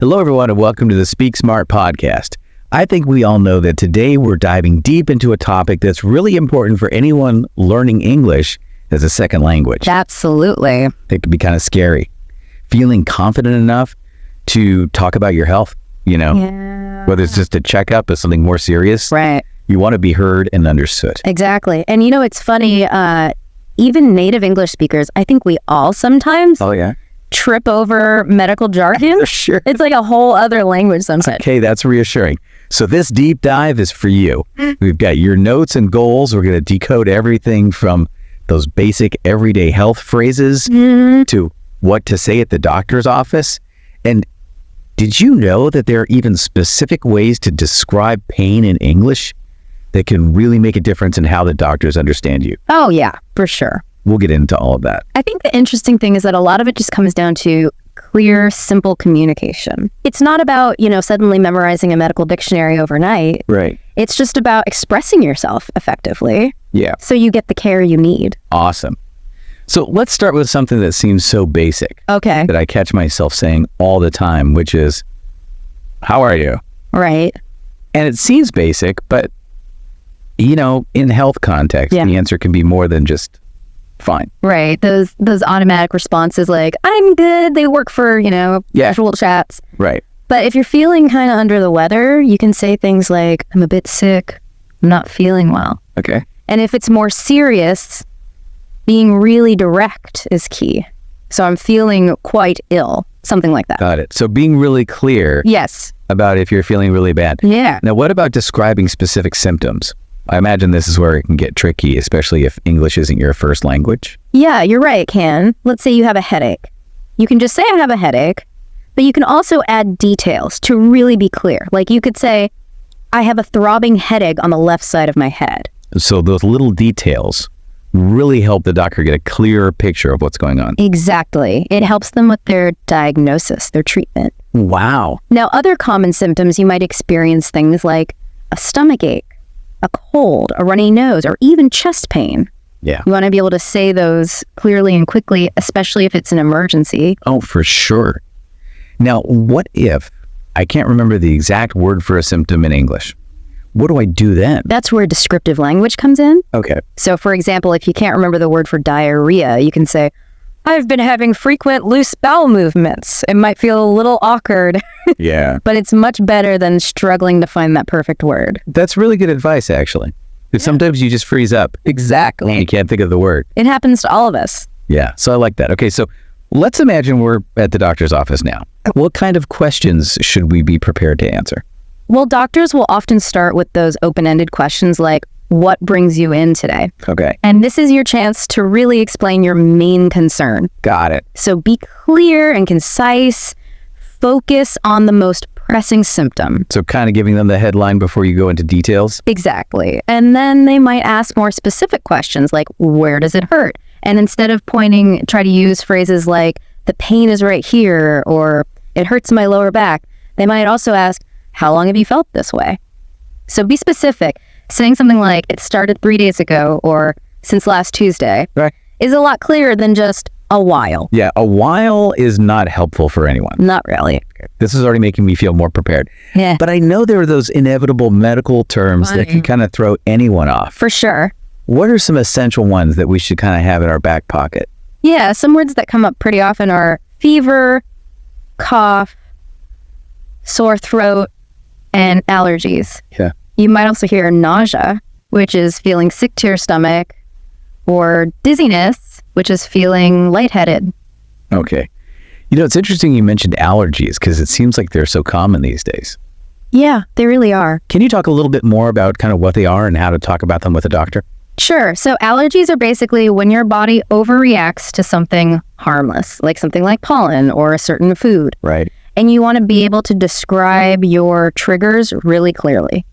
Hello, everyone, and welcome to the Speak Smart podcast. I think we all know that today we're diving deep into a topic that's really important for anyone learning English as a second language. Absolutely. It can be kind of scary. Feeling confident enough to talk about your health, whether it's just a checkup or something more serious. Right. You want to be heard and understood. Exactly. And it's funny, even native English speakers, I think we all sometimes trip over medical jargon. Sure. It's like a whole other language sometimes. Okay, that's reassuring. So this deep dive is for you. We've got your notes and goals. We're going to decode everything from those basic everyday health phrases to what to say at the doctor's office. And did you know that there are even specific ways to describe pain in English that can really make a difference in how the doctors understand you? Oh, yeah, for sure. We'll get into all of that. I think the interesting thing is that a lot of it just comes down to clear, simple communication. It's not about, suddenly memorizing a medical dictionary overnight. Right. It's just about expressing yourself effectively. Yeah. So you get the care you need. Awesome. So let's start with something that seems so basic. Okay. That I catch myself saying all the time, which is, how are you? Right. And it seems basic, but, in health context, the answer can be more than just fine. Right. Those automatic responses like, I'm good, they work for, casual chats. Right. But if you're feeling kind of under the weather, you can say things like, I'm a bit sick, I'm not feeling well. Okay. And if it's more serious, being really direct is key. So I'm feeling quite ill, something like that. Got it. So being really clear about if you're feeling really bad. Yeah. Now, what about describing specific symptoms? I imagine this is where it can get tricky, especially if English isn't your first language. Yeah, you're right, it can. Let's say you have a headache. You can just say, I have a headache, but you can also add details to really be clear. Like you could say, I have a throbbing headache on the left side of my head. So those little details really help the doctor get a clearer picture of what's going on. Exactly. It helps them with their diagnosis, their treatment. Wow. Now, other common symptoms, you might experience things like a stomach ache, a cold, a runny nose, or even chest pain. Yeah. You want to be able to say those clearly and quickly, especially if it's an emergency. Oh, for sure. Now, what if I can't remember the exact word for a symptom in English? What do I do then? That's where descriptive language comes in. Okay. So, for example, if you can't remember the word for diarrhea, you can say, I've been having frequent loose bowel movements. It might feel a little awkward. Yeah. But it's much better than struggling to find that perfect word. That's really good advice, actually. Because sometimes you just freeze up. Exactly. You can't think of the word. It happens to all of us. Yeah. So I like that. Okay. So let's imagine we're at the doctor's office now. What kind of questions should we be prepared to answer? Well, doctors will often start with those open-ended questions like, what brings you in today? Okay. And this is your chance to really explain your main concern. Got it. So be clear and concise. Focus on the most pressing symptom. So kind of giving them the headline before you go into details? Exactly. And then they might ask more specific questions like, where does it hurt? And instead of pointing, try to use phrases like, the pain is right here, or it hurts my lower back. They might also ask, how long have you felt this way? So be specific. Saying something like, it started 3 days ago, or since last Tuesday, is a lot clearer than just a while. Yeah, a while is not helpful for anyone. Not really. This is already making me feel more prepared. Yeah. But I know there are those inevitable medical terms that can kind of throw anyone off. For sure. What are some essential ones that we should kind of have in our back pocket? Yeah, some words that come up pretty often are fever, cough, sore throat, and allergies. Yeah. You might also hear nausea, which is feeling sick to your stomach, or dizziness, which is feeling lightheaded. Okay. It's interesting you mentioned allergies because it seems like they're so common these days. Yeah, they really are. Can you talk a little bit more about kind of what they are and how to talk about them with a doctor? Sure. So allergies are basically when your body overreacts to something harmless, like something like pollen or a certain food. Right. And you want to be able to describe your triggers really clearly.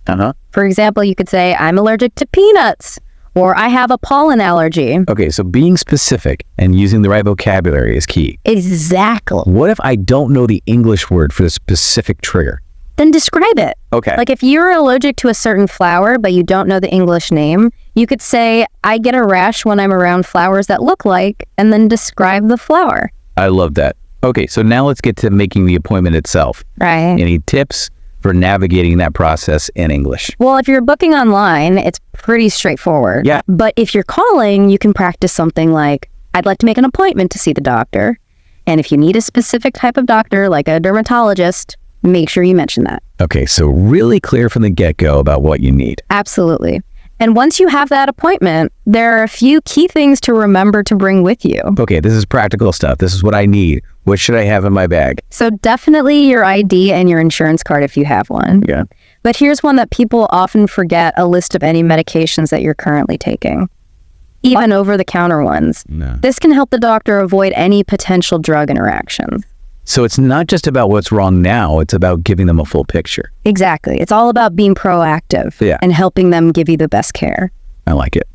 For example, you could say, I'm allergic to peanuts, or I have a pollen allergy. Okay, so being specific and using the right vocabulary is key. Exactly. What if I don't know the English word for the specific trigger? Then describe it. Okay. Like if you're allergic to a certain flower, but you don't know the English name, you could say, I get a rash when I'm around flowers that look like, and then describe the flower. I love that. Okay, so now let's get to making the appointment itself. Right. Any tips for navigating that process in English? Well, if you're booking online, it's pretty straightforward. Yeah. But if you're calling, you can practice something like, I'd like to make an appointment to see the doctor. And if you need a specific type of doctor, like a dermatologist, make sure you mention that. Okay, so really clear from the get-go about what you need. Absolutely. And once you have that appointment, there are a few key things to remember to bring with you. Okay, this is practical stuff. This is what I need. What should I have in my bag? So definitely your ID and your insurance card if you have one. Yeah. But here's one that people often forget, a list of any medications that you're currently taking, even over-the-counter ones. No. This can help the doctor avoid any potential drug interactions. So it's not just about what's wrong now, it's about giving them a full picture. Exactly. It's all about being proactive and helping them give you the best care. I like it.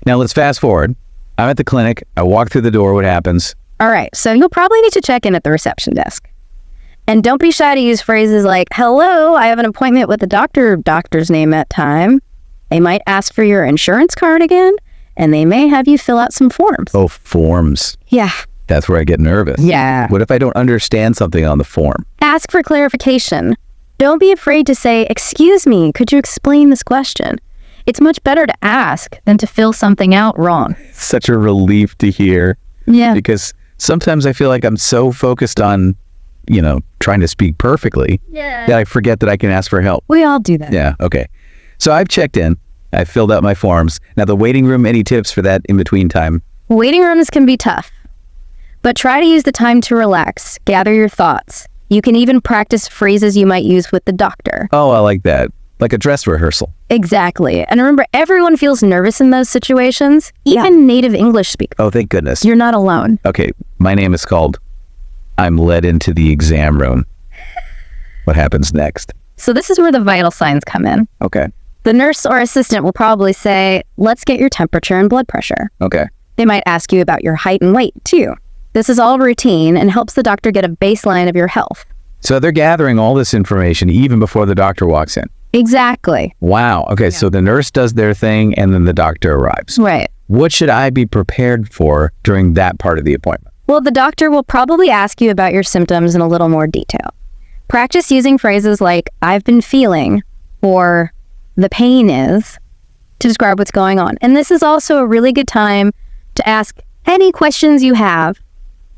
Now let's fast forward. I'm at the clinic. I walk through the door. What happens? All right. So you'll probably need to check in at the reception desk. And don't be shy to use phrases like, hello, I have an appointment with the doctor's name at time. They might ask for your insurance card again, and they may have you fill out some forms. Oh, forms. Yeah. That's where I get nervous. Yeah. What if I don't understand something on the form? Ask for clarification. Don't be afraid to say, excuse me, could you explain this question? It's much better to ask than to fill something out wrong. Such a relief to hear. Yeah. Because sometimes I feel like I'm so focused on, trying to speak perfectly that I forget that I can ask for help. We all do that. Yeah. Okay. So I've checked in. I filled out my forms. Now the waiting room, any tips for that in between time? Waiting rooms can be tough, but try to use the time to relax, gather your thoughts. You can even practice phrases you might use with the doctor. Oh, I like that. Like a dress rehearsal. Exactly. And remember, everyone feels nervous in those situations, even native English speakers. Oh, thank goodness. You're not alone. Okay. My name is called I'm Led into the Exam Room. What happens next? So this is where the vital signs come in. Okay. The nurse or assistant will probably say, let's get your temperature and blood pressure. Okay. They might ask you about your height and weight, too. This is all routine and helps the doctor get a baseline of your health. So they're gathering all this information even before the doctor walks in. Exactly. Wow. Okay. So the nurse does their thing and then the doctor arrives. Right. What should I be prepared for during that part of the appointment? Well, the doctor will probably ask you about your symptoms in a little more detail. Practice using phrases like, I've been feeling, or the pain is, to describe what's going on. And this is also a really good time to ask any questions you have,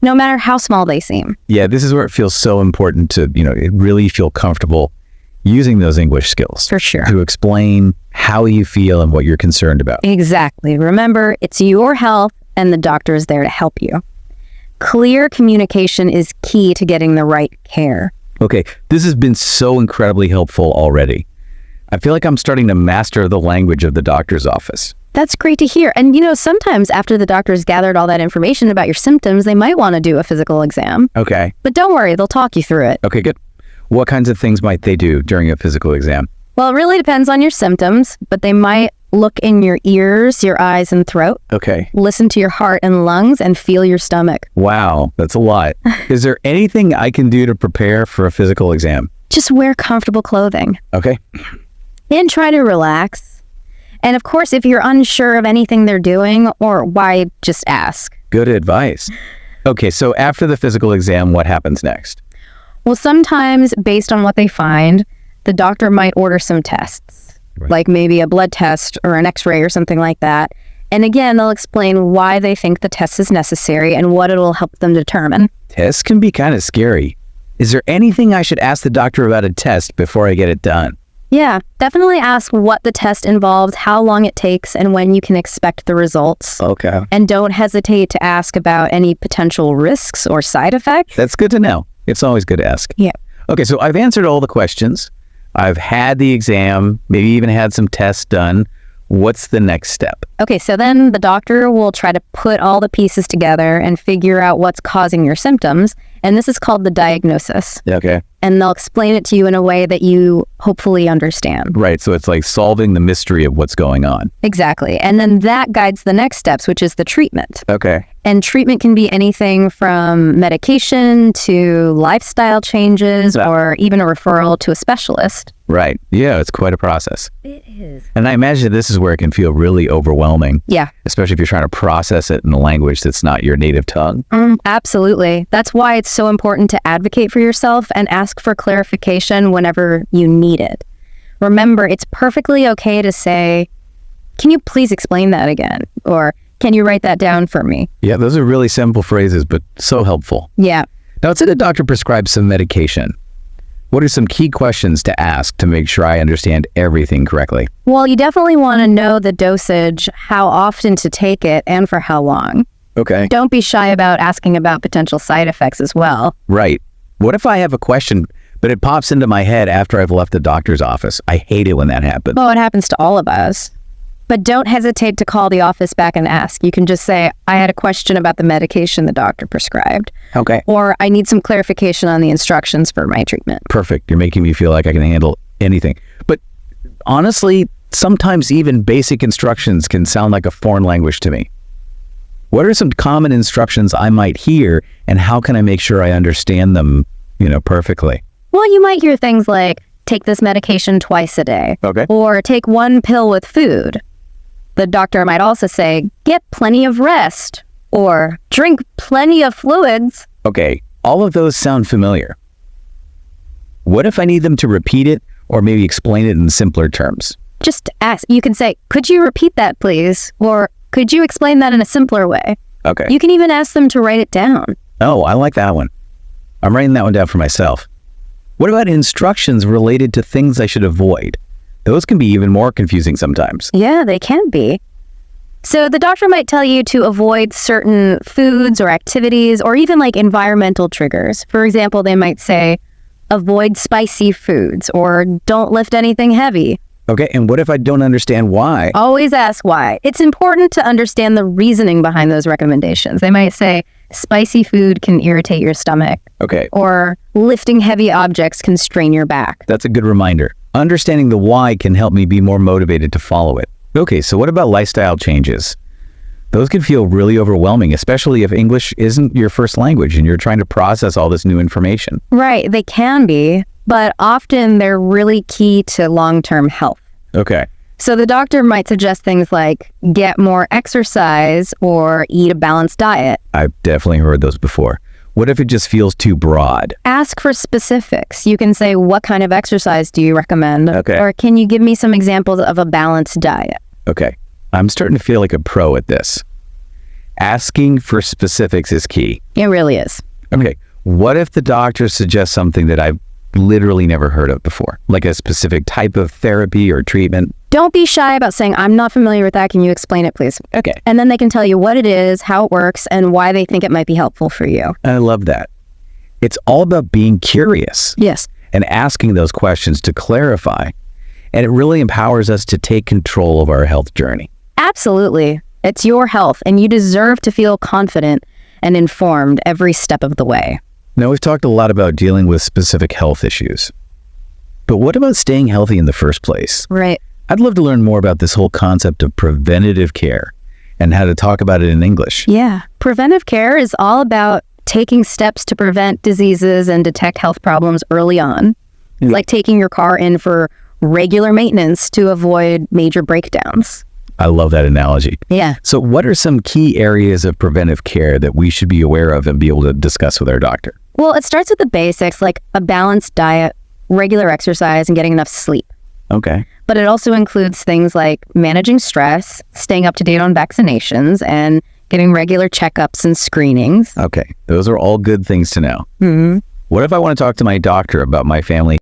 no matter how small they seem. Yeah, this is where it feels so important to, really feel comfortable using those English skills. For sure. To explain how you feel and what you're concerned about. Exactly. Remember, it's your health and the doctor is there to help you. Clear communication is key to getting the right care. Okay, this has been so incredibly helpful already. I feel like I'm starting to master the language of the doctor's office. That's great to hear. And sometimes after the doctor's gathered all that information about your symptoms, they might want to do a physical exam. Okay. But don't worry, they'll talk you through it. Okay, good. What kinds of things might they do during a physical exam? Well, it really depends on your symptoms, but they might look in your ears, your eyes, and throat. Okay. Listen to your heart and lungs and feel your stomach. Wow, that's a lot. Is there anything I can do to prepare for a physical exam? Just wear comfortable clothing. Okay. And try to relax. And of course, if you're unsure of anything they're doing, or why, just ask. Good advice. Okay, so after the physical exam, what happens next? Well, sometimes based on what they find, the doctor might order some tests, like maybe a blood test or an x-ray or something like that. And again, they'll explain why they think the test is necessary and what it will help them determine. Tests can be kind of scary. Is there anything I should ask the doctor about a test before I get it done? Yeah, definitely ask what the test involves, how long it takes, and when you can expect the results. Okay. And don't hesitate to ask about any potential risks or side effects. That's good to know. It's always good to ask. Yeah. Okay, so I've answered all the questions. I've had the exam, maybe even had some tests done. What's the next step? Okay, so then the doctor will try to put all the pieces together and figure out what's causing your symptoms. And this is called the diagnosis. Okay. And they'll explain it to you in a way that you hopefully understand. Right, so it's like solving the mystery of what's going on. Exactly. And then that guides the next steps, which is the treatment. Okay. And treatment can be anything from medication to lifestyle changes or even a referral to a specialist. Right. Yeah, it's quite a process. It is. And I imagine this is where it can feel really overwhelming. Yeah. Especially if you're trying to process it in a language that's not your native tongue. Absolutely. That's why it's so important to advocate for yourself and ask for clarification whenever you need it. Remember, it's perfectly okay to say, "Can you please explain that again?" Or, "Can you write that down for me?" Yeah, those are really simple phrases, but so helpful. Yeah. Now, let's say the doctor prescribes some medication. What are some key questions to ask to make sure I understand everything correctly? Well, you definitely want to know the dosage, how often to take it, and for how long. Okay. Don't be shy about asking about potential side effects as well. Right. What if I have a question, but it pops into my head after I've left the doctor's office? I hate it when that happens. Well, it happens to all of us. But don't hesitate to call the office back and ask. You can just say, "I had a question about the medication the doctor prescribed." Okay. Or, "I need some clarification on the instructions for my treatment." Perfect. You're making me feel like I can handle anything. But honestly, sometimes even basic instructions can sound like a foreign language to me. What are some common instructions I might hear, and how can I make sure I understand them, perfectly? Well, you might hear things like, "Take this medication twice a day." Okay. Or, "Take one pill with food." The doctor might also say, "Get plenty of rest," or "Drink plenty of fluids." Okay, all of those sound familiar. What if I need them to repeat it or maybe explain it in simpler terms? Just ask. You can say, "Could you repeat that, please?" Or, "Could you explain that in a simpler way?" Okay. You can even ask them to write it down. Oh, I like that one. I'm writing that one down for myself. What about instructions related to things I should avoid? Those can be even more confusing sometimes. Yeah, they can be. So the doctor might tell you to avoid certain foods or activities or even like environmental triggers. For example, they might say, "Avoid spicy foods," or "Don't lift anything heavy." Okay, and what if I don't understand why? Always ask why. It's important to understand the reasoning behind those recommendations. They might say, "Spicy food can irritate your stomach," Okay, or "Lifting heavy objects can strain your back." that's a good reminder. Understanding the why can help me be more motivated to follow it. Okay, so what about lifestyle changes? Those can feel really overwhelming, especially if English isn't your first language and you're trying to process all this new information. Right, they can be, but often they're really key to long-term health. Okay, So the doctor might suggest things like get more exercise or eat a balanced diet. I've definitely heard those before. What if it just feels too broad? Ask for specifics. You can say, "What kind of exercise do you recommend?" Okay. Or, "Can you give me some examples of a balanced diet?" Okay, I'm starting to feel like a pro at this. Asking for specifics is key. It really is. Okay, what if the doctor suggests something that I've literally never heard of before, like a specific type of therapy or treatment? Don't be shy about saying, "I'm not familiar with that. Can you explain it, please?" Okay, And then they can tell you what it is, how it works, and why they think it might be helpful for you. I love that. It's all about being curious Yes. and asking those questions to clarify, and it really empowers us to take control of our health journey. Absolutely. It's your health, and you deserve to feel confident and informed every step of the way. Now, we've talked a lot about dealing with specific health issues, but what about staying healthy in the first place? Right. I'd love to learn more about this whole concept of preventative care and how to talk about it in English. Yeah. Preventive care is all about taking steps to prevent diseases and detect health problems early on. Yeah. Like taking your car in for regular maintenance to avoid major breakdowns. I love that analogy. Yeah. So what are some key areas of preventive care that we should be aware of and be able to discuss with our doctor? Well, it starts with the basics like a balanced diet, regular exercise, and getting enough sleep. Okay. But it also includes things like managing stress, staying up to date on vaccinations, and getting regular checkups and screenings. Okay. Those are all good things to know. Mhm. What if I want to talk to my doctor about my family